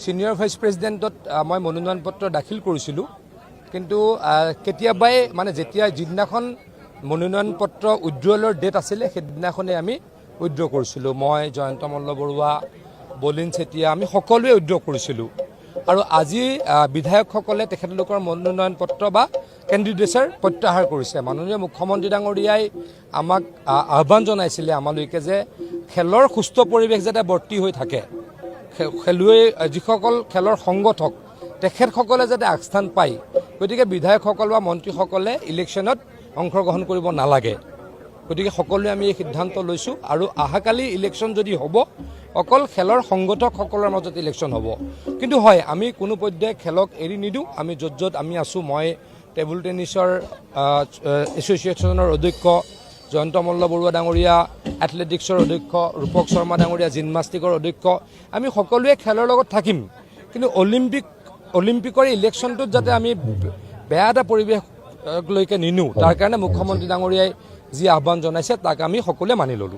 senior vice প্ৰেচিডেণ্টত মই মনোনয়ন পত্ৰ দাখিল কৰিছিলোঁ কিন্তু কেতিয়াবাই মানে যেতিয়া যিদিনাখন মনোনয়ন পত্ৰ উইথড্ৰলৰ ডেট আছিলে সেইদিনাখনেই আমি উইথড্ৰ কৰিছিলোঁ মই জয়ন্ত মল্ল বৰুৱা বলিন চেতিয়া আমি সকলোৱে উইথড্ৰ কৰিছিলোঁ আৰু আজি বিধায়কসকলে তেখেতলোকৰ মনোনয়ন পত্ৰ বা কেণ্ডিডেটছৰ প্ৰত্যাহাৰ কৰিছে মাননীয় মুখ্যমন্ত্ৰী ডাঙৰীয়াই আমাক আহ্বান জনাইছিলে আমালৈকে যে খেলৰ সুস্থ পৰিৱেশ যাতে বৰ্তি হৈ থাকে খেলুৱৈ যিসকল খেলৰ সংগঠক তেখেতসকলে যাতে আগস্থান পায় গতিকে বিধায়কসকল বা মন্ত্ৰীসকলে ইলেকশ্যনত অংশগ্ৰহণ কৰিব নালাগে গতিকে সকলোৱে আমি এই সিদ্ধান্ত লৈছোঁ আৰু অহাকালি ইলেকশ্যন যদি হ'ব অকল খেলৰ সংগঠকসকলৰ মাজত ইলেকশ্যন হ'ব কিন্তু হয় আমি কোনো পৰ্যায়ে খেলক এৰি নিদিওঁ আমি য'ত য'ত আমি আছোঁ মই টেবুল টেনিছৰ এছ'চিয়েশ্যনৰ অধ্যক্ষ জয়ন্ত মল্ল বৰুৱা ডাঙৰীয়া এথলেটিক্সৰ অধ্যক্ষ ৰূপক শৰ্মা ডাঙৰীয়া জিমনাষ্টিকৰ অধ্যক্ষ আমি সকলোৱে খেলৰ লগত থাকিম কিন্তু অলিম্পিকৰ ইলেকশ্যনটোত যাতে আমি বেয়া এটা পৰিৱেশলৈকে নিনো তাৰ কাৰণে মুখ্যমন্ত্ৰী ডাঙৰীয়াই যি আহ্বান জনাইছে তাক আমি সকলোৱে মানি ল'লোঁ